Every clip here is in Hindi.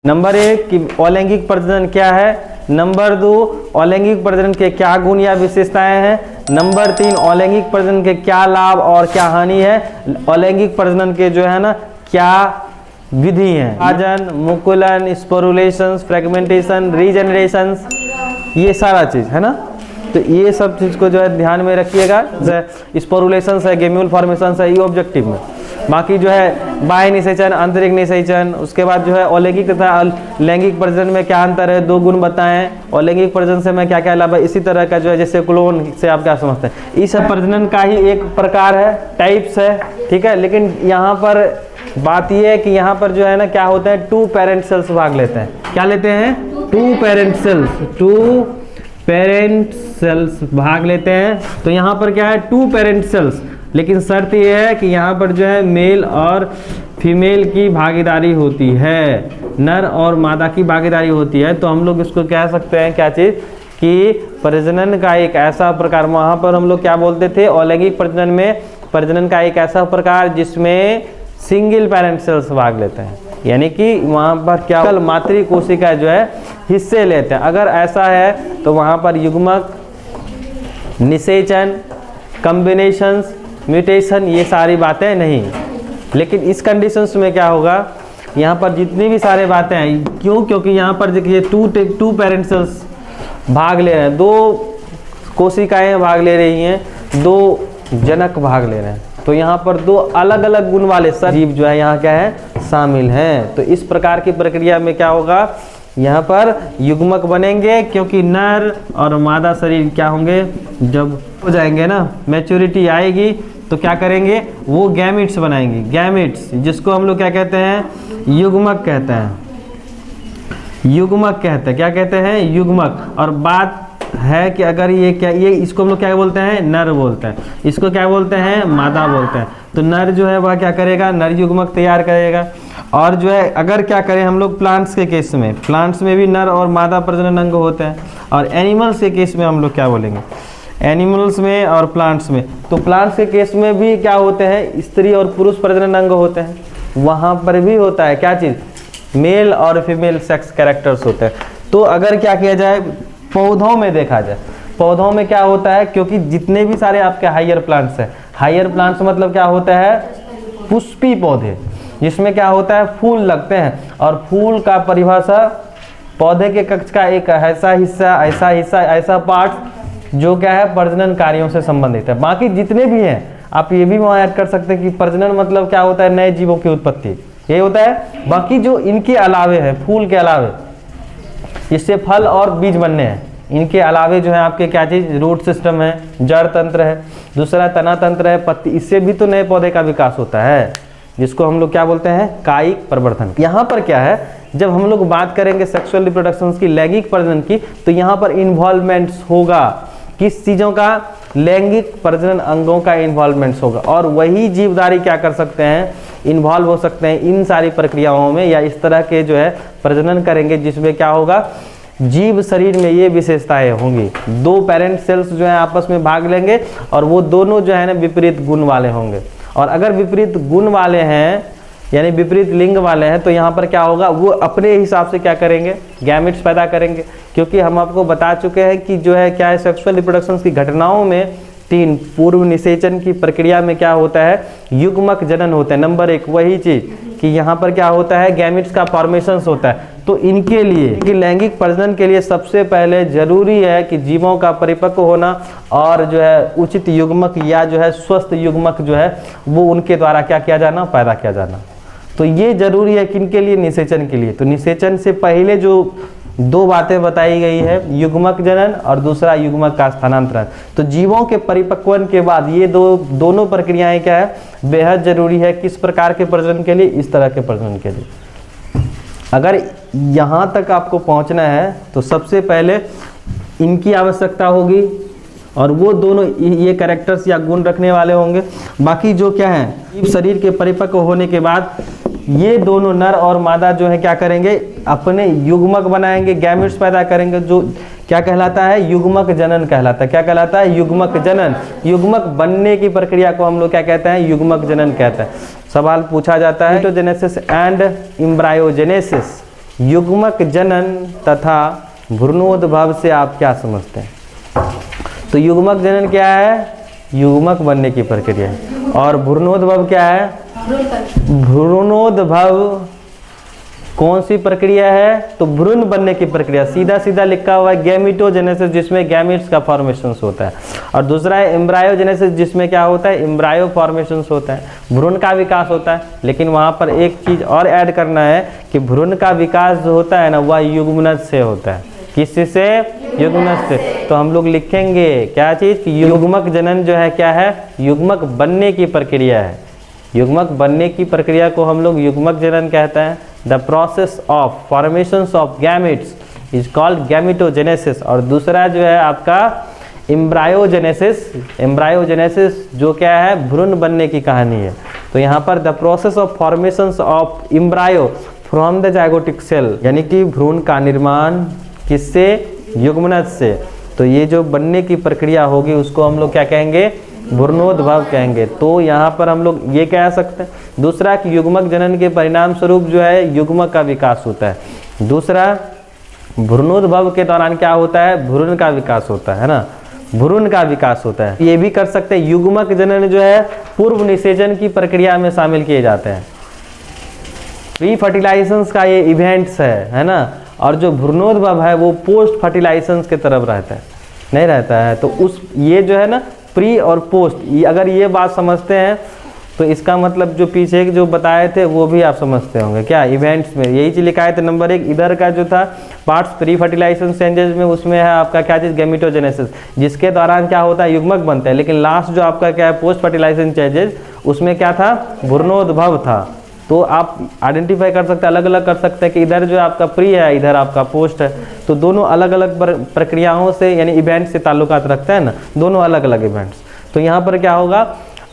नंबर 1 कि अलैंगिक प्रजनन क्या है। नंबर 2 अलैंगिक प्रजनन के क्या गुण या विशेषताएं हैं। नंबर 3 अलैंगिक प्रजनन के क्या लाभ और क्या हानि है। अलैंगिक प्रजनन के जो है ना क्या विधि है, विभाजन, मुकुलन, स्पोरुलेशन, फ्रेगमेंटेशन, रीजेनरेशन, ये सारा चीज है ना। तो ये सब चीज को जो है ध्यान में रखिएगा। स्पोरुलेशन है, गेम्यूल फॉर्मेशन है, ये ऑब्जेक्टिव में। बाकी जो है बाह्य निषेचन, आंतरिक निषेचन, उसके बाद जो है अलैंगिक तथा लैंगिक प्रजनन में क्या अंतर है, 2 गुण बताएं। अलैंगिक प्रजनन से मैं क्या क्या लाभ है, इसी तरह का जो है जैसे क्लोन से आप क्या समझते हैं, इस प्रजनन का ही एक प्रकार है, टाइप्स है, ठीक है। लेकिन यहाँ पर बात यह है कि यहाँ पर जो है ना क्या होता है, 2 पेरेंट सेल्स भाग लेते हैं। क्या लेते हैं? 2 पेरेंट सेल्स भाग लेते हैं। तो यहाँ पर क्या है, 2 पेरेंट सेल्स, लेकिन शर्त यह है कि यहाँ पर जो है मेल और फीमेल की भागीदारी होती है, नर और मादा की भागीदारी होती है। तो हम लोग इसको कह सकते हैं क्या चीज़ कि प्रजनन का एक ऐसा प्रकार, वहाँ पर हम लोग क्या बोलते थे, अलैंगिक प्रजनन में प्रजनन का एक ऐसा प्रकार जिसमें सिंगल पेरेंट सेल्स भाग लेते हैं, यानी कि वहाँ पर क्या मातृ कोशिका जो है हिस्से लेते हैं। अगर ऐसा है तो वहाँ पर युग्मक, निषेचन, कॉम्बिनेशंस, म्यूटेशन, ये सारी बातें नहीं। लेकिन इस कंडीशंस में क्या होगा, यहाँ पर जितनी भी सारे बातें हैं, क्यों? क्योंकि यहाँ पर देखिए 2 पेरेंट सेल्स भाग ले रहे हैं, 2 कोशिकाएं भाग ले रही हैं, 2 जनक भाग ले रहे हैं। तो यहाँ पर 2 अलग अलग गुण वाले जीव जो है यहाँ क्या है, शामिल हैं। तो इस प्रकार की प्रक्रिया में क्या होगा, यहाँ पर युग्मक बनेंगे, क्योंकि नर और मादा शरीर क्या होंगे, जब हो जाएंगे ना, मैच्योरिटी आएगी तो क्या करेंगे, वो गैमेट्स बनाएंगे। गैमेट्स जिसको हम लोग क्या कहते हैं, युग्मक कहते हैं। युग्मक कहते हैं, क्या कहते हैं, युग्मक। और बात है कि अगर ये क्या, ये इसको हम लोग क्या बोलते हैं, नर बोलते हैं, इसको क्या बोलते हैं, मादा बोलते हैं। तो नर जो है वह क्या करेगा, नर युग्मक तैयार करेगा। और जो है अगर क्या करें हम लोग प्लांट्स के केस में, प्लांट्स में भी नर और मादा प्रजनन अंग होते हैं। और एनिमल्स के केस में हम लोग क्या बोलेंगे, एनिमल्स में और प्लांट्स में। तो प्लांट्स के केस में भी क्या होते हैं, स्त्री और पुरुष प्रजनन अंग होते हैं। वहाँ पर भी होता है क्या चीज़, मेल और फीमेल सेक्स कैरेक्टर्स होते हैं। तो अगर क्या किया जाए, पौधों में देखा जाए, पौधों में क्या होता है, क्योंकि जितने भी सारे आपके हायर प्लांट्स हैं, हायर प्लांट्स मतलब क्या होता है, पुष्पी पौधे, जिसमें क्या होता है, फूल लगते हैं। और फूल का परिभाषा पौधे के कक्ष का एक ऐसा हिस्सा, ऐसा पार्ट जो क्या है, प्रजनन कार्यों से संबंधित है। बाकी जितने भी हैं आप ये भी वहाँ ऐड कर सकते हैं कि प्रजनन मतलब क्या होता है, नए जीवों की उत्पत्ति, ये होता है। बाकी जो इनके अलावे है, फूल के अलावे, इससे फल और बीज बनने हैं, इनके अलावे जो है आपके क्या चीज़, रूट सिस्टम है, जड़ तंत्र है, दूसरा तना तंत्र है, पत्ती, इससे भी तो नए पौधे का विकास होता है, जिसको हम लोग क्या बोलते हैं, कायिक प्रवर्धन। यहाँ पर क्या है, जब हम लोग बात करेंगे सेक्सुअल रिप्रोडक्शन की, लैंगिक प्रजनन की, तो यहाँ पर इन्वॉल्वमेंट्स होगा, किस चीज़ों का, लैंगिक प्रजनन अंगों का इन्वॉल्वमेंट्स होगा। और वही जीवधारी क्या कर सकते हैं, इन्वॉल्व हो सकते हैं इन सारी प्रक्रियाओं में, या इस तरह के जो है प्रजनन करेंगे, जिसमें क्या होगा, जीव शरीर में ये विशेषताएं होंगी। 2 पेरेंट सेल्स जो है आपस में भाग लेंगे और वो दोनों जो है ना विपरीत गुण वाले होंगे। और अगर विपरीत गुण वाले हैं, यानी विपरीत लिंग वाले हैं, तो यहाँ पर क्या होगा, वो अपने हिसाब से क्या करेंगे, गैमेट्स पैदा करेंगे। क्योंकि हम आपको बता चुके हैं कि जो है क्या है, सेक्सुअल रिप्रोडक्शन की घटनाओं में 3 पूर्व निषेचन की प्रक्रिया में क्या होता है, युग्मक जनन होता है। नंबर 1 वही चीज़ कि यहाँ पर क्या होता है, गैमेट्स का फॉर्मेशन होता है। तो इनके लिए कि लैंगिक प्रजनन के लिए सबसे पहले जरूरी है कि जीवों का परिपक्व होना और जो है उचित युग्मक या जो है स्वस्थ युग्मक जो है वो उनके द्वारा क्या किया जाना, पैदा किया जाना। तो ये जरूरी है किनके लिए, निषेचन के लिए। तो निषेचन से पहले जो 2 बातें बताई गई है, युग्मक जनन और दूसरा युग्मक का स्थानांतरण। तो जीवों के परिपक्वन के बाद ये दोनों प्रक्रियाएं क्या है, बेहद जरूरी है। किस प्रकार के प्रजनन के लिए, इस तरह के प्रजनन के लिए। अगर यहाँ तक आपको पहुँचना है तो सबसे पहले इनकी आवश्यकता होगी, और वो दोनों ये कैरेक्टर्स या गुण रखने वाले होंगे। बाकी जो क्या है, जीव शरीर के परिपक्व होने के बाद ये दोनों नर और मादा जो है क्या करेंगे, अपने युग्मक बनाएंगे, गैमेट्स पैदा करेंगे, जो क्या कहलाता है, युग्मक जनन कहलाता है। क्या कहलाता है, युग्मक जनन। युग्मक बनने की प्रक्रिया को हम लोग क्या कहते हैं, युग्मक जनन कहते हैं। सवाल पूछा जाता है, मिटोजेनेसिस एंड एम्ब्रायोजेनेसिस, युग्मक जनन तथा भ्रूणोद्भव से आप क्या समझते हैं? तो युग्मक जनन क्या है? युग्मक बनने की प्रक्रिया है। और भ्रूणोद्भव क्या है? भ्रूणोद्भव कौन सी प्रक्रिया है? तो भ्रूण बनने की प्रक्रिया। सीधा सीधा लिखा हुआ है गैमिटोजेनेसिस, जिसमें गैमिट्स का फॉर्मेशन होता है, और दूसरा है एम्ब्रायोजेनेसिस, जिसमें क्या होता है? एम्ब्रायो फॉर्मेशन होता है, भ्रूण का विकास होता है। लेकिन वहाँ पर एक चीज़ और ऐड करना है कि भ्रूण का विकास जो होता है ना, वह युग्मनज से होता है। किससे? युग्मनज से। तो हम लोग लिखेंगे क्या चीज़ कि युग्मक जनन जो है क्या है? युग्मक बनने की प्रक्रिया है। युग्मक बनने की प्रक्रिया को हम लोग युग्मक जनन कहते हैं। The process of formations of gametes is called gametogenesis. और दूसरा जो है आपका एम्ब्रायोजेनेसिस। एम्ब्रायोजेनेसिस जो क्या है? भ्रूण बनने की कहानी है। तो यहाँ पर the process of formations of embryo from the zygotic cell, यानी कि भ्रूण का निर्माण किससे? युग्मनज से। तो ये जो बनने की प्रक्रिया होगी उसको हम लोग क्या कहेंगे? भ्रूणोद्भव कहेंगे। तो यहाँ पर हम लोग ये कह सकते हैं। दूसरा कि युग्मक जनन के परिणाम स्वरूप जो है युग्मक का विकास होता है। दूसरा भ्रूणोद्भव के दौरान क्या होता है? भ्रूण का विकास होता है ना, भ्रूण का विकास होता है। ये भी कर सकते हैं युग्मक जनन जो है पूर्व निषेचन की प्रक्रिया में शामिल किए जाते हैं। प्री फर्टिलाइजेशन का ये इवेंट्स है ना। और जो भ्रूणोद्भव है वो पोस्ट फर्टिलाइजेशन के तरफ रहता है, नहीं रहता है। तो उस ये जो है ना प्री और पोस्ट, अगर ये बात समझते हैं तो इसका मतलब जो पीछे जो बताए थे वो भी आप समझते होंगे। क्या इवेंट्स में यही चीज लिखा है। तो नंबर 1 इधर का जो था पार्ट्स प्री फर्टिलाइजेशन स्टेजेस में, उसमें है आपका क्या चीज़? गैमिटोजेनेसिस, जिसके दौरान क्या होता है? युग्मक बनते हैं। लेकिन लास्ट जो आपका क्या है? पोस्ट फर्टिलाइजेशन स्टेजेस, उसमें क्या था? भ्रूणोद्भव था। तो आप आइडेंटिफाई कर सकते हैं, अलग अलग कर सकते हैं कि इधर जो आपका प्री है, इधर आपका पोस्ट है। तो दोनों अलग अलग प्रक्रियाओं से यानी इवेंट से ताल्लुकात रखते हैं ना, दोनों अलग अलग इवेंट्स। तो यहाँ पर क्या होगा?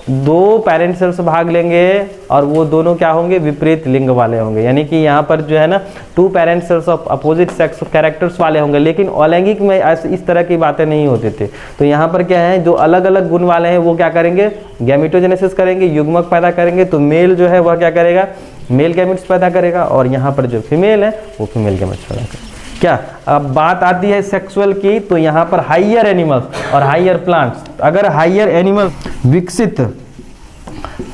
2 पेरेंट सेल्स भाग लेंगे और वो दोनों क्या होंगे? विपरीत लिंग वाले होंगे। यानी कि यहाँ पर जो है ना 2 parent cells of opposite sex characters वाले होंगे। लेकिन अलैंगिक में इस तरह की बातें नहीं होती थी। तो यहाँ पर क्या है? जो अलग अलग गुण वाले हैं वो क्या करेंगे? गैमिटोजेनेसिस करेंगे, युग्मक पैदा करेंगे। तो मेल जो है वह क्या करेगा? मेल गैमेट्स पैदा करेगा, और यहाँ पर जो फीमेल है वो फीमेल गैमेट्स पैदा करेगा। क्या अब बात आती है सेक्सुअल की, तो यहाँ पर हाइयर एनिमल्स और हाइयर प्लांट्स। अगर हाइयर एनिमल्स विकसित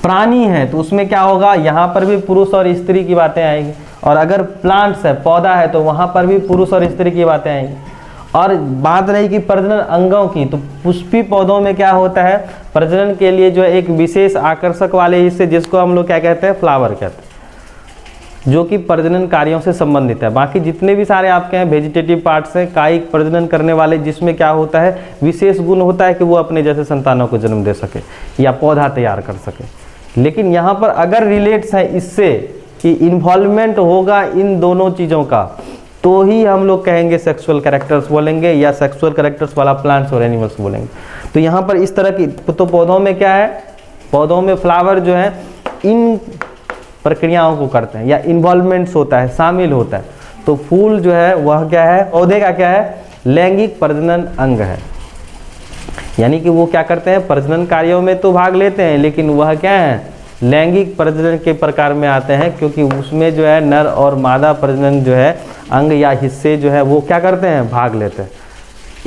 प्राणी है तो उसमें क्या होगा? यहाँ पर भी पुरुष और स्त्री की बातें आएंगी। और अगर प्लांट्स है, पौधा है, तो वहाँ पर भी पुरुष और स्त्री की बातें आएंगी। और बात रही कि प्रजनन अंगों की, तो पुष्पी पौधों में क्या होता है? प्रजनन के लिए जो एक विशेष आकर्षक वाले हिस्से, जिसको हम लोग क्या कहते हैं? फ्लावर कहते हैं, जो कि प्रजनन कार्यों से संबंधित है। बाकी जितने भी सारे आपके हैं वेजिटेटिव पार्ट्स हैं, कायिक प्रजनन करने वाले, जिसमें क्या होता है? विशेष गुण होता है कि वो अपने जैसे संतानों को जन्म दे सके या पौधा तैयार कर सके। लेकिन यहाँ पर अगर रिलेट्स है इससे कि इन्वॉल्वमेंट होगा इन दोनों चीज़ों का, तो ही हम लोग कहेंगे सेक्सुअल कैरेक्टर्स बोलेंगे, या सेक्सुअल कैरेक्टर्स वाला प्लांट्स और एनिमल्स बोलेंगे। तो यहाँ पर इस तरह की, तो पौधों में क्या है? पौधों में फ्लावर जो है इन प्रक्रियाओं को करते हैं, या इन्वॉल्वमेंट्स होता है, शामिल होता है। तो फूल जो है वह क्या है? पौधे का क्या है? लैंगिक प्रजनन अंग है। यानी कि वो क्या करते हैं? प्रजनन कार्यों में तो भाग लेते हैं, लेकिन वह क्या है? लैंगिक प्रजनन के प्रकार में आते हैं, क्योंकि उसमें जो है नर और मादा प्रजनन जो है अंग या हिस्से जो है वो क्या करते हैं? भाग लेते हैं,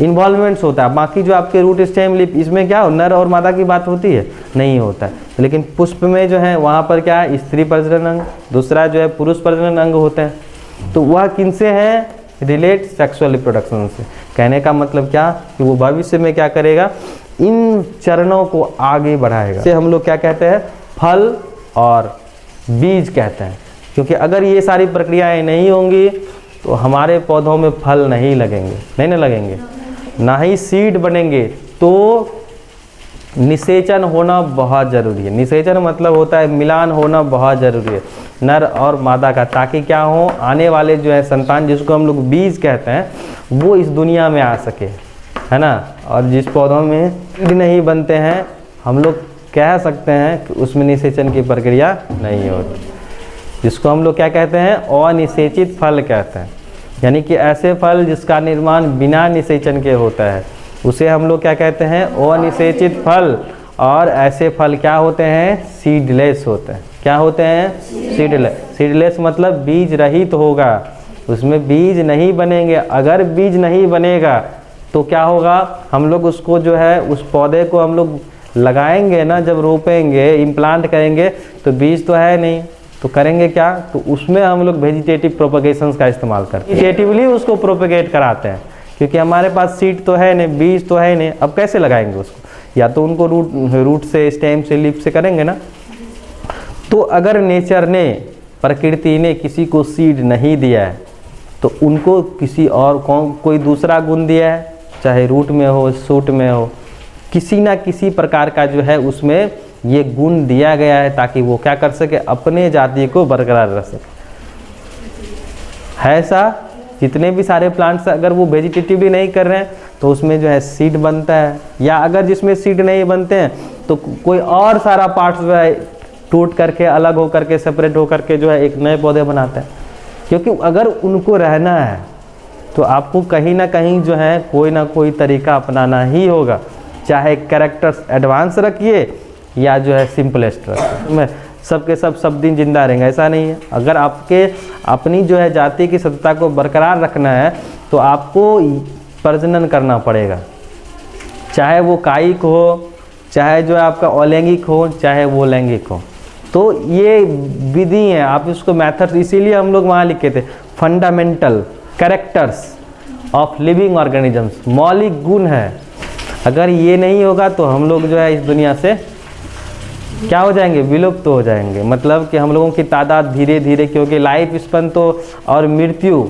इन्वॉल्वमेंट्स होता है। बाकी जो आपके रूट स्टेम लिप, इसमें क्या हो? नर और मादा की बात होती है? नहीं होता है। लेकिन पुष्प में जो है वहाँ पर क्या है? स्त्री प्रजनन अंग, दूसरा जो है पुरुष प्रजनन अंग होते हैं। तो वह किनसे है? रिलेट सेक्सुअल रिप्रोडक्शन से। कहने का मतलब क्या कि वो भविष्य में क्या करेगा? इन चरणों को आगे बढ़ाएगा। इसे हम लोग क्या कहते हैं? फल और बीज कहते हैं। क्योंकि अगर ये सारी प्रक्रियाएं नहीं होंगी तो हमारे पौधों में फल नहीं लगेंगे, नहीं ना लगेंगे, ना ही सीड बनेंगे। तो निषेचन होना बहुत ज़रूरी है। निषेचन मतलब होता है मिलान होना बहुत ज़रूरी है नर और मादा का, ताकि क्या हो? आने वाले जो है संतान, जिसको हम लोग बीज कहते हैं, वो इस दुनिया में आ सके, है ना। और जिस पौधों में सीड नहीं बनते हैं, हम लोग कह सकते हैं कि उसमें निषेचन की प्रक्रिया नहीं होती, जिसको हम लोग क्या कहते हैं? अनिषेचित फल कहते हैं। यानी कि ऐसे फल जिसका निर्माण बिना निषेचन के होता है, उसे हम लोग क्या कहते हैं? अनिषेचित फल। और ऐसे फल क्या होते हैं? सीडलेस होते हैं। क्या होते हैं? सीडलेस। सीडलेस मतलब बीज रहित होगा। उसमें बीज नहीं बनेंगे। अगर बीज नहीं बनेगा तो क्या होगा, हम लोग उसको जो है उस पौधे को हम लोग लगाएंगे ना, जब रोपेंगे इम्प्लांट करेंगे तो बीज तो है नहीं, तो करेंगे क्या, तो उसमें हम लोग वेजिटेटिव प्रोपगेशन का इस्तेमाल करते हैं, वेजिटेटिवली उसको प्रोपगेट कराते हैं, क्योंकि हमारे पास सीड तो है नहीं, बीज तो है नहीं, अब कैसे लगाएंगे उसको, या तो उनको रूट से, स्टेम से, लीफ से करेंगे ना। तो अगर नेचर ने, प्रकृति ने किसी को सीड नहीं दिया है तो उनको किसी और कोई दूसरा गुण दिया है, चाहे रूट में हो, शूट में हो, किसी ना किसी प्रकार का जो है उसमें ये गुण दिया गया है ताकि वो क्या कर सके, अपने जाति को बरकरार रख सके। है ऐसा, जितने भी सारे प्लांट्स अगर वो वेजिटेटिवली नहीं कर रहे हैं तो उसमें जो है सीड बनता है, या अगर जिसमें सीड नहीं बनते हैं तो कोई और सारा पार्ट्स जो है टूट करके, अलग हो करके, सेपरेट हो करके जो है एक नए पौधे बनाते हैं। क्योंकि अगर उनको रहना है तो आपको कहीं ना कहीं जो है कोई ना कोई तरीका अपनाना ही होगा, चाहे कैरेक्टर्स एडवांस रखिए या जो है सिंपलेस्ट रखिए, सबके सब दिन जिंदा रहेंगे, ऐसा नहीं है। अगर आपके अपनी जो है जाति की सत्ता को बरकरार रखना है तो आपको प्रजनन करना पड़ेगा, चाहे वो कायिक हो, चाहे जो है आपका अलैंगिक हो, चाहे वो लैंगिक हो। तो ये विधि है, आप इसको मेथड्स, इसीलिए हम लोग वहाँ लिखे थे fundamental characters of living organisms, मौलिक गुण है। अगर ये नहीं होगा तो हम लोग जो है इस दुनिया से क्या हो जाएंगे, विलुप्त हो जाएंगे। मतलब कि हम लोगों की तादाद धीरे धीरे, क्योंकि लाइफ स्पैन तो और मृत्यु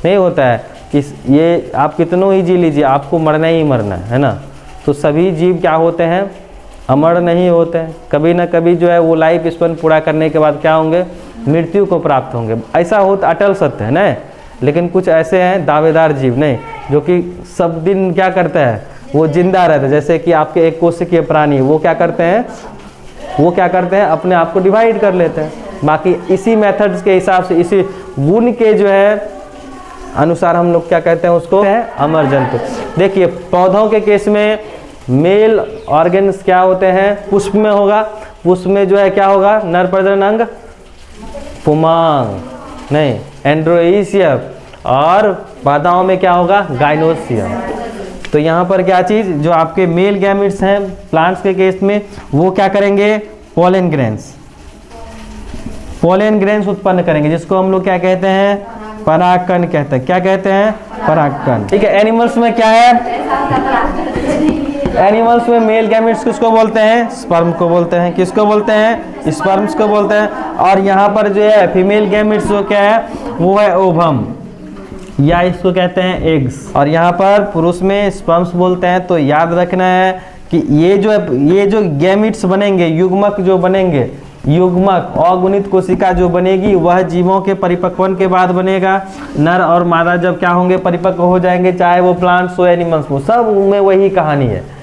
नहीं होता है कि ये आप कितनों ही जी लीजिए, आपको मरना ही मरना है ना। तो सभी जीव क्या होते हैं, अमर नहीं होते हैं, कभी ना कभी जो है वो लाइफ स्पैन पूरा करने के बाद क्या होंगे, मृत्यु को प्राप्त होंगे। ऐसा होता अटल सत्य है ना। लेकिन कुछ ऐसे हैं दावेदार जीव नहीं, जो कि सब दिन क्या करते हैं, वो जिंदा रहते हैं। जैसे कि आपके एक कोशिकीय प्राणी, वो क्या करते हैं, अपने आप को डिवाइड कर लेते हैं। बाकी इसी मेथड्स के हिसाब से, इसी गुण के जो है अनुसार हम लोग क्या कहते हैं, उसको है अमर जंतु। देखिए पौधों के केस में मेल ऑर्गन्स क्या होते हैं, पुष्प में होगा, पुष्प में जो है क्या होगा, नर प्रजनन अंग पुमांग नहीं एंड्रोइसियम, और बाधाओं में क्या होगा, गाइनोसियम। तो यहाँ पर क्या चीज़, जो आपके मेल गैमेट्स हैं प्लांट्स के केस में, वो क्या करेंगे, पोलन ग्रेन्स उत्पन्न करेंगे, जिसको हम लोग क्या कहते हैं, परागकण कहते हैं। क्या कहते हैं, परागकण। ठीक है। एनिमल्स में क्या है, एनिमल्स में मेल गैमेट्स किसको बोलते हैं, स्पर्म को बोलते हैं। किसको बोलते हैं, स्पर्म्स को बोलते हैं। और यहाँ पर जो है फीमेल गैमेट्स जो क्या है, वो है ओवम, या इसको कहते हैं एग्स। और यहाँ पर पुरुष में स्पर्म्स बोलते हैं। तो याद रखना है कि ये जो गैमेट्स बनेंगे, युग्मक जो बनेंगे, युग्मक अगुणित कोशिका जो बनेगी, वह जीवों के परिपक्वन के बाद बनेगा। नर और मादा जब क्या होंगे, परिपक्व हो जाएंगे, चाहे वो प्लांट्स हो, एनिमल्स हो, सब में वही कहानी है।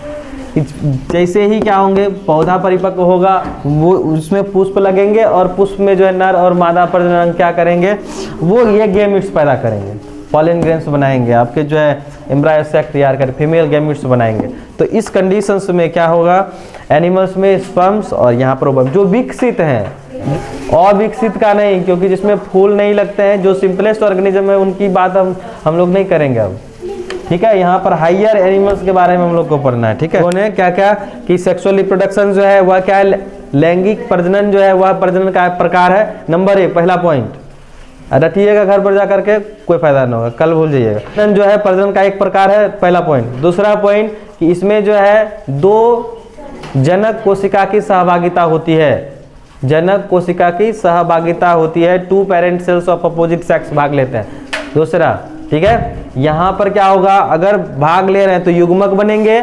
जैसे ही क्या होंगे, पौधा परिपक्व होगा, वो उसमें पुष्प लगेंगे, और पुष्प में जो है नर और मादा प्रजनन क्या करेंगे, वो ये गैमेट्स पैदा करेंगे, पॉलन ग्रेन्स बनाएंगे, आपके जो है एम्ब्रायो सैक तैयार कर फीमेल गैमेट्स बनाएंगे। तो इस कंडीशंस में क्या होगा, एनिमल्स में स्पर्म्स, और यहाँ पर ओवम जो विकसित हैं, अविकसित का नहीं, क्योंकि जिसमें फूल नहीं लगते हैं, जो सिंपलेस्ट ऑर्गेनिज्म है उनकी बात हम लोग नहीं करेंगे अब। ठीक है। यहाँ पर हाइयर एनिमल्स के बारे में हम लोग को पढ़ना है। ठीक है। उन्हें क्या क्या कि सेक्सुअल रिप्रोडक्शन जो है वह क्या है, लैंगिक प्रजनन जो है वह प्रजनन का प्रकार है। नंबर 1 पहला पॉइंट रटिएगा, घर पर जा करके कोई फायदा नहीं होगा, कल भूल जाइएगा। जो है प्रजनन का एक प्रकार है, पहला पॉइंट। दूसरा पॉइंट कि इसमें जो है 2 जनक कोशिका की सहभागिता होती है, जनक कोशिका की सहभागिता होती है, 2 parent cells of opposite sex भाग लेते हैं। दूसरा, ठीक है, यहाँ पर क्या होगा, अगर भाग ले रहे हैं तो युग्मक बनेंगे,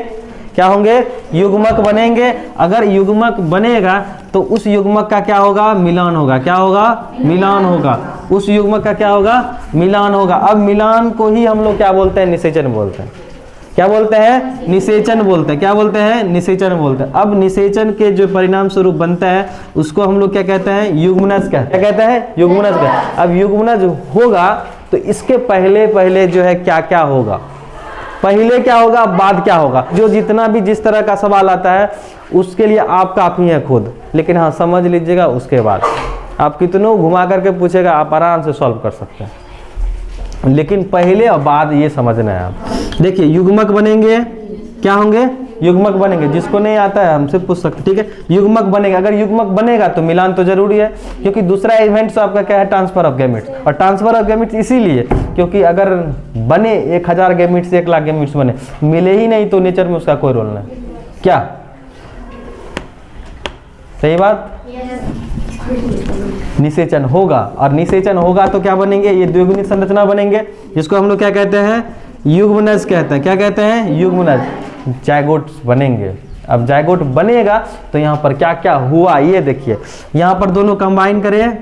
क्या होंगे, युग्मक बनेंगे। अगर युग्मक बनेगा तो उस युग्मक का क्या होगा, मिलान होगा। क्या होगा, मिलान होगा। उस युग्मक का क्या होगा, मिलान होगा। अब मिलान को ही हम लोग क्या बोलते हैं, निषेचन बोलते हैं। क्या बोलते हैं, निषेचन बोलते हैं। क्या बोलते हैं, निषेचन बोलते हैं। अब निषेचन के जो परिणाम स्वरूप बनता है उसको हम लोग क्या कहते हैं, युग्मनज क्या कहते हैं, युग्मनज का। अब युग्मनज होगा तो इसके पहले जो है क्या क्या होगा, पहले क्या होगा, बाद क्या होगा। जो जितना भी जिस तरह का सवाल आता है उसके लिए आप काफ़ी हैं खुद, लेकिन हाँ समझ लीजिएगा, उसके बाद आप कितनों घुमा करके पूछेगा, आप आराम से सॉल्व कर सकते हैं। लेकिन पहले और बाद ये समझना है आप। देखिए युग्मक बनेंगे, क्या होंगे? युग्मक बनेंगे। जिसको नहीं आता है हमसे पूछ सकते, ठीक है। युग्मक बनेगा, अगर युग्मक बनेगा तो मिलान तो जरूरी है, क्योंकि दूसरा इवेंट्स आपका क्या है? Transfer of gametes. और ट्रांसफर ऑफ गैमेट्स इसीलिए क्योंकि अगर बने 1000 गैमेट्स, 1 लाख गैमेट्स बने, मिले ही नहीं तो नेचर में उसका कोई रोल नहीं। क्या सही बात? निषेचन होगा, और निषेचन होगा तो क्या बनेंगे? ये द्विगुणित संरचना बनेंगे, जिसको हम लोग क्या कहते हैं? युग्मनज कहते हैं। क्या कहते हैं? युग्मनज। जायगोट्स बनेंगे। अब जायगोट बनेगा तो यहाँ पर क्या क्या हुआ ये देखिए, यहाँ पर दोनों कंबाइन करें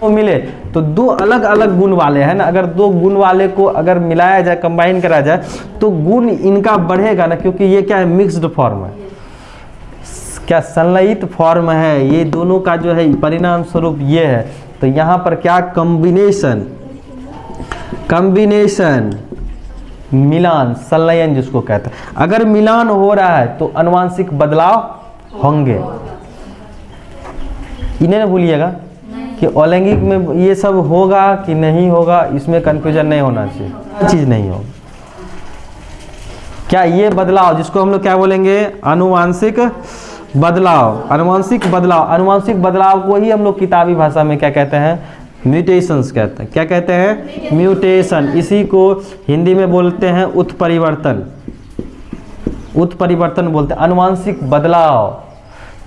तो मिले तो 2 अलग अलग गुण वाले हैं ना। अगर 2 गुण वाले को अगर मिलाया जाए, कंबाइन करा जाए तो गुण इनका बढ़ेगा ना, क्योंकि ये क्या है? मिक्स्ड फॉर्म है, क्या संलयित फॉर्म है। ये दोनों का जो है परिणाम स्वरूप ये है। तो यहाँ पर क्या? कॉम्बिनेशन, कॉम्बिनेशन, मिलान, संलयन जिसको कहते हैं। अगर मिलान हो रहा है तो आनुवंशिक बदलाव होंगे। इन्हें ना भूलिएगा कि अलैंगिक में ये सब होगा कि नहीं होगा, इसमें कंफ्यूजन नहीं होना चाहिए। चीज नहीं होगा क्या? ये बदलाव जिसको हम लोग क्या बोलेंगे? आनुवंशिक बदलाव। आनुवंशिक बदलाव, आनुवंशिक बदलाव को ही हम लोग किताबी भाषा में क्या कहते हैं? म्यूटेशंस कहते हैं। क्या कहते हैं? म्यूटेशन। इसी को हिंदी में बोलते हैं उत्परिवर्तन। उत्परिवर्तन बोलते हैं, आनुवंशिक बदलाव।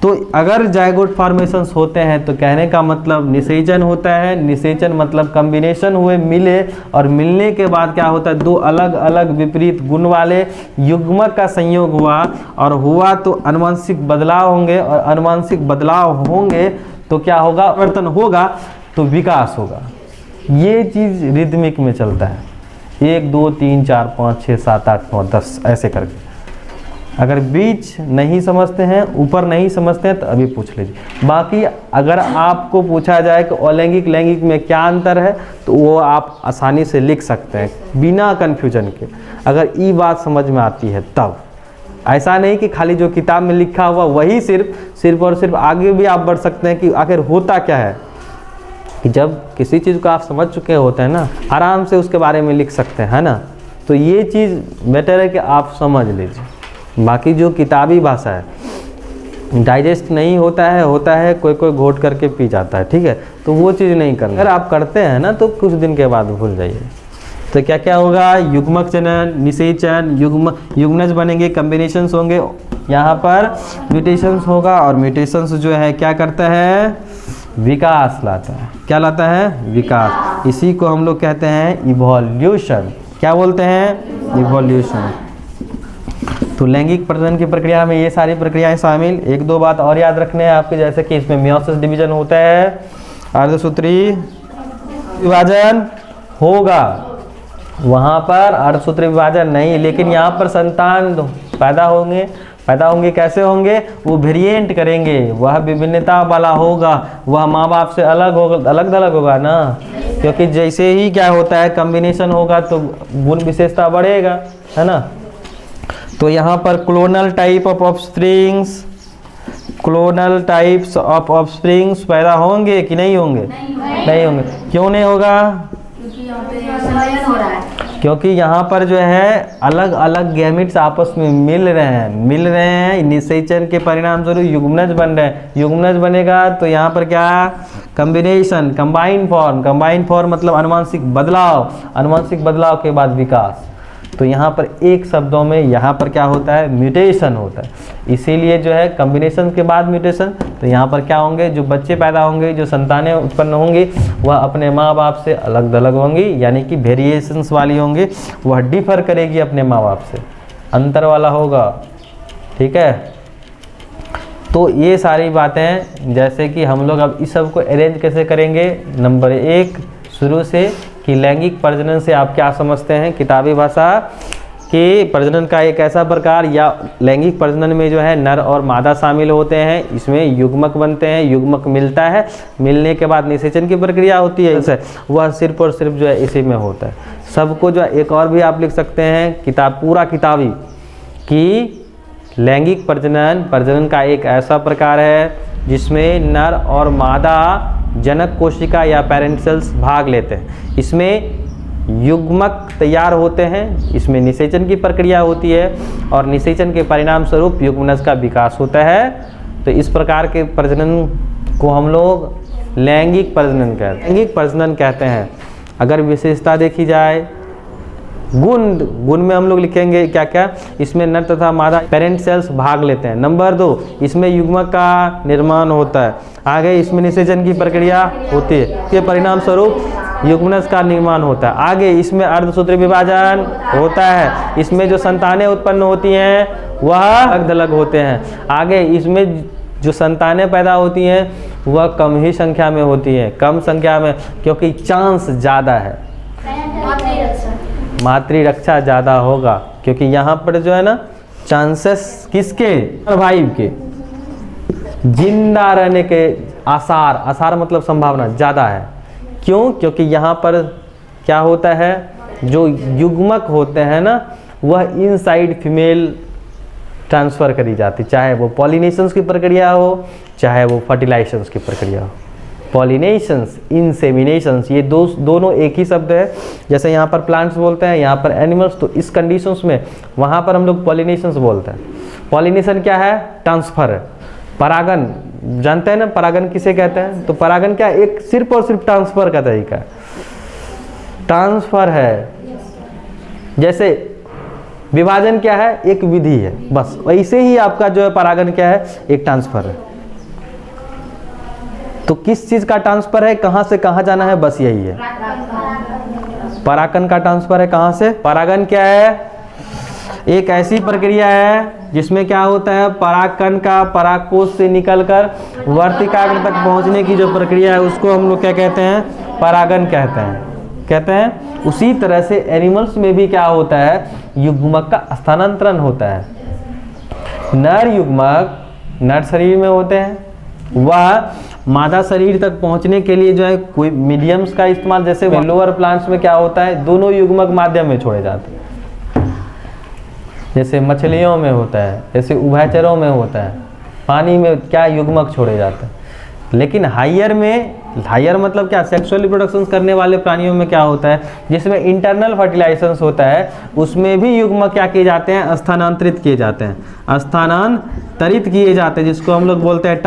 तो अगर जायगोट फॉर्मेशंस होते हैं तो कहने का मतलब निषेचन होता है। निषेचन मतलब कॉम्बिनेशन हुए, मिले, और मिलने के बाद क्या होता है? 2 अलग अलग विपरीत गुण वाले युग्मक का संयोग हुआ, और हुआ तो आनुवंशिक बदलाव होंगे, और आनुवंशिक बदलाव होंगे तो क्या होगा? परिवर्तन होगा तो विकास होगा। ये चीज रिदमिक में चलता है, 1 2 3 4 5 6 7 8 9 10 ऐसे करके। अगर बीच नहीं समझते हैं, ऊपर नहीं समझते हैं तो अभी पूछ लीजिए। बाकी अगर आपको पूछा जाए कि अलैंगिक लैंगिक में क्या अंतर है तो वो आप आसानी से लिख सकते हैं बिना कन्फ्यूजन के, अगर ये बात समझ में आती है तब। ऐसा नहीं कि खाली जो किताब में लिखा हुआ वही सिर्फ और सिर्फ, आगे भी आप बढ़ सकते हैं कि आखिर होता क्या है। कि जब किसी चीज़ को आप समझ चुके होते हैं ना, आराम से उसके बारे में लिख सकते हैं, है ना। तो ये चीज़ बेटर है कि आप समझ लीजिए। बाकी जो किताबी भाषा है डाइजेस्ट नहीं होता है कोई घोट करके पी जाता है, ठीक है। तो वो चीज़ नहीं करना। अगर आप करते हैं ना तो कुछ दिन के बाद भूल जाइए। तो क्या क्या होगा? युग्मक चयन, निषेचन, युग्मनज बनेंगे, कॉम्बिनेशंस होंगे, यहाँ पर म्यूटेशंस होगा, और म्यूटेशंस जो है क्या करता है? विकास लाता है। क्या लाता है? विकास। इसी को हम लोग कहते हैं इवोल्यूशन। क्या बोलते हैं? इवोल्यूशन। तो लैंगिक प्रजनन की प्रक्रिया में ये सारी प्रक्रियाएं शामिल। 1-2 बात और याद रखने हैं आपके, जैसे कि इसमें मियोसिस डिवीजन होता है, अर्धसूत्री विभाजन होगा, वहाँ पर अर्धसूत्री विभाजन नहीं, लेकिन यहाँ पर संतान पैदा होंगे। कैसे होंगे? वो वेरिएंट करेंगे, वह विभिन्नता वाला होगा, वह माँ बाप से अलग होगा ना, क्योंकि जैसे ही क्या होता है कॉम्बिनेशन होगा तो गुण विशेषता बढ़ेगा, है ना। तो यहाँ पर clonal type of offsprings, clonal types of offsprings पैदा होंगे कि नहीं होंगे? नहीं होंगे। क्यों नहीं होगा? क्योंकि यहाँ पर जो है अलग अलग गैमेट्स आपस में मिल रहे हैं। निषेचन के परिणाम स्वरूप युग्मनज बन रहे हैं। युग्मनज बनेगा तो यहाँ पर क्या? कॉम्बिनेशन, कंबाइन फॉर्म मतलब आनुवंशिक बदलाव के बाद विकास। तो यहाँ पर एक शब्दों में यहाँ पर क्या होता है? म्यूटेशन होता है। इसीलिए जो है कॉम्बिनेशन के बाद म्यूटेशन। तो यहाँ पर क्या होंगे? जो बच्चे पैदा होंगे, जो संतानें उत्पन्न होंगी, वह अपने माँ बाप से अलग अलग होंगी, यानी कि वेरिएशंस वाली होंगी। वह डिफर करेगी अपने माँ बाप से, अंतर वाला होगा, ठीक है। तो ये सारी बातें, जैसे कि हम लोग अब इस सब को अरेंज कैसे करेंगे। नंबर 1 शुरू से कि लैंगिक प्रजनन से आप क्या समझते हैं किताबी भाषा कि प्रजनन का एक ऐसा प्रकार, या लैंगिक प्रजनन में जो है नर और मादा शामिल होते हैं, इसमें युग्मक बनते हैं, युग्मक मिलता है, मिलने के बाद निषेचन की प्रक्रिया होती है, वह सिर्फ और सिर्फ जो है इसी में होता है। सबको जो है एक और भी आप लिख सकते हैं पूरा किताबी कि लैंगिक प्रजनन का एक ऐसा प्रकार है जिसमें नर और मादा जनक कोशिका या पेरेंट सेल्स भाग लेते हैं। इसमें युग्मक तैयार होते हैं, इसमें निषेचन की प्रक्रिया होती है और निषेचन के परिणाम स्वरूप युग्मनज का विकास होता है। तो इस प्रकार के प्रजनन को हम लोग लैंगिक प्रजनन कहते हैं। अगर विशेषता देखी जाए, गुण में हम लोग लिखेंगे क्या क्या, इसमें नर तथा मादा पेरेंट सेल्स भाग लेते हैं। नंबर 2, इसमें युग्मक का निर्माण होता है। आगे इसमें निषेचन की प्रक्रिया होती है, इसके परिणाम स्वरूप युग्मनज का निर्माण होता है। आगे इसमें अर्धसूत्री विभाजन होता है, इसमें जो संतानें उत्पन्न होती हैं वह अलग अलग होते हैं। आगे इसमें जो संतानें पैदा होती हैं वह कम ही संख्या में होती हैं, कम संख्या में, क्योंकि चांस ज़्यादा है, मातृ रक्षा ज़्यादा होगा, क्योंकि यहाँ पर जो है ना चांसेस किसके, सर्वाइव के, जिंदा रहने के आसार मतलब संभावना ज़्यादा है। क्यों? क्योंकि यहाँ पर क्या होता है, जो युग्मक होते हैं ना वह इनसाइड फीमेल ट्रांसफ़र करी जाती, चाहे वो पॉलिनेशंस की प्रक्रिया हो, चाहे वो फर्टिलाइजेशंस की प्रक्रिया हो। पॉलिनेशंस, इंसेमिनेशंस, ये दोनों एक ही शब्द है। जैसे यहाँ पर प्लांट्स बोलते हैं, यहाँ पर एनिमल्स, तो इस कंडीशंस में वहाँ पर हम लोग पॉलिनेशंस बोलते हैं। पॉलिनेशन क्या है? ट्रांसफ़र है। परागन जानते हैं ना, परागन किसे कहते हैं? तो परागन क्या, एक सिर्फ और सिर्फ ट्रांसफ़र का तरीका है, ट्रांसफ़र है। जैसे विभाजन क्या है? एक विधि है, बस वैसे ही आपका जो है परागन क्या है? एक ट्रांसफ़र है। तो किस चीज़ का ट्रांसफ़र है, कहाँ से कहाँ जाना है, बस यही है। परागन का ट्रांसफ़र है, कहाँ से? परागन क्या है? एक ऐसी प्रक्रिया है जिसमें क्या होता है, परागकण का परागकोश से निकलकर वर्तिकाग्र तक पहुंचने की जो प्रक्रिया है उसको हम लोग क्या कहते हैं? परागन कहते हैं। उसी तरह से एनिमल्स में भी क्या होता है, युग्मक का स्थानांतरण होता है। नर युग्मक नर शरीर में होते हैं, वह मादा शरीर तक पहुंचने के लिए जो है कोई मीडियम्स का इस्तेमाल, जैसे लोअर प्लांट्स में क्या होता है, दोनों युग्मक माध्यम में छोड़े जाते हैं, जैसे मछलियों में होता है, जैसे उभयचरों में होता है, पानी में क्या युग्मक छोड़े जाते हैं। लेकिन हायर में, हायर मतलब क्या, सेक्सुअल रिप्रोडक्शन करने वाले प्राणियों में क्या होता है, जिसमें इंटरनल फर्टिलाइजेशन होता है, उसमें भी युग्मक क्या किए जाते हैं? स्थानांतरित किए जाते हैं, स्थानांतरित किए जाते हैं, जिसको हम लोग बोलते हैं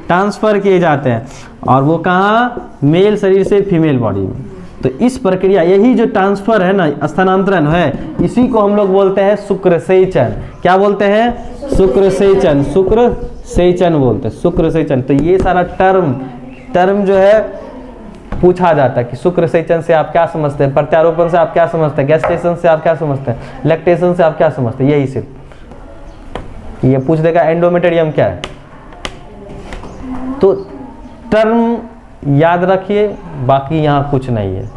ट्रांसफ़र किए जाते हैं। और वो कहाँ? मेल शरीर से फीमेल बॉडी में। तो इस प्रक्रिया, यही जो ट्रांसफ़र है ना, स्थानांतरण है, इसी को हम लोग बोलते हैं शुक्रसेचन। क्या बोलते हैं? शुक्रसेचन बोलते हैं, शुक्रसेचन। तो ये सारा टर्म जो है पूछा जाता है कि शुक्रसेचन से आप क्या समझते हैं, प्रत्यारोपण से आप क्या समझते हैं, गेस्टेशन से आप क्या समझते हैं, लैक्टेशन से आप क्या समझते हैं, यही सिर्फ ये पूछ देगा एंडोमेट्रियम क्या है। तो टर्म याद रखिए, बाकी यहाँ कुछ नहीं है।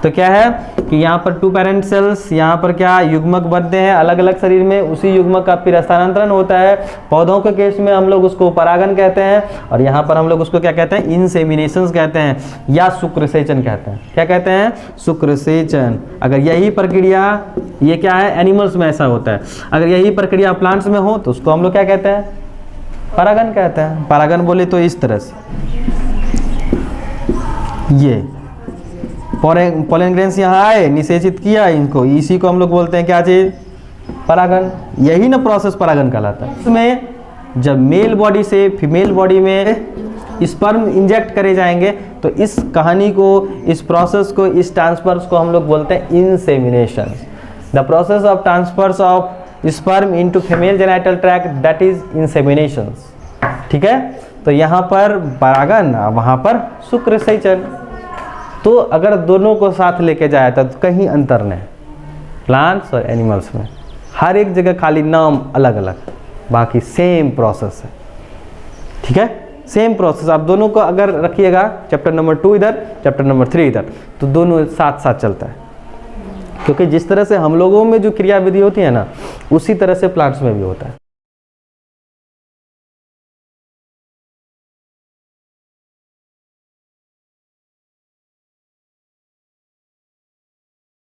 तो क्या है कि यहाँ पर 2 पेरेंट सेल्स, यहाँ पर क्या युग्मक बनते हैं अलग अलग शरीर में, उसी युग्मक का फिर स्थानांतरण होता है। पौधों के केस में हम लोग उसको परागन कहते हैं, और यहाँ पर हम लोग उसको क्या कहते हैं? इंसेमिनेशंस कहते हैं, या शुक्रसेचन कहते हैं। क्या कहते हैं? शुक्रसेचन। अगर यही प्रक्रिया, ये क्या है, एनिमल्स में ऐसा होता है, अगर यही प्रक्रिया प्लांट्स में हो तो उसको हम लोग क्या कहते हैं? परागन कहते हैं। परागन बोले तो इस तरह से, ये पोलन ग्रेन्स यहाँ आए, निषेचित किया इनको, इसी को हम लोग बोलते हैं क्या चीज़? परागन। यही ना प्रोसेस परागन कहलाता है। इसमें जब मेल बॉडी से फीमेल बॉडी में स्पर्म इंजेक्ट करे जाएंगे तो इस कहानी को, इस प्रोसेस को, इस ट्रांसफर्स को हम लोग बोलते हैं insemination. The process of transfers of sperm into female genital tract, that is insemination. ठीक है, तो यहाँ पर परागन, वहाँ पर शुक्रसेचन। तो अगर दोनों को साथ लेके जाया तो कहीं अंतर नहीं, प्लांट्स और एनिमल्स में हर एक जगह खाली नाम अलग अलग, बाकी सेम प्रोसेस है। ठीक है, सेम प्रोसेस। आप दोनों को अगर रखिएगा, चैप्टर नंबर 2 इधर, चैप्टर नंबर 3 इधर, तो दोनों साथ साथ चलता है। क्योंकि जिस तरह से हम लोगों में जो क्रिया विधि होती है ना, उसी तरह से प्लांट्स में भी होता है।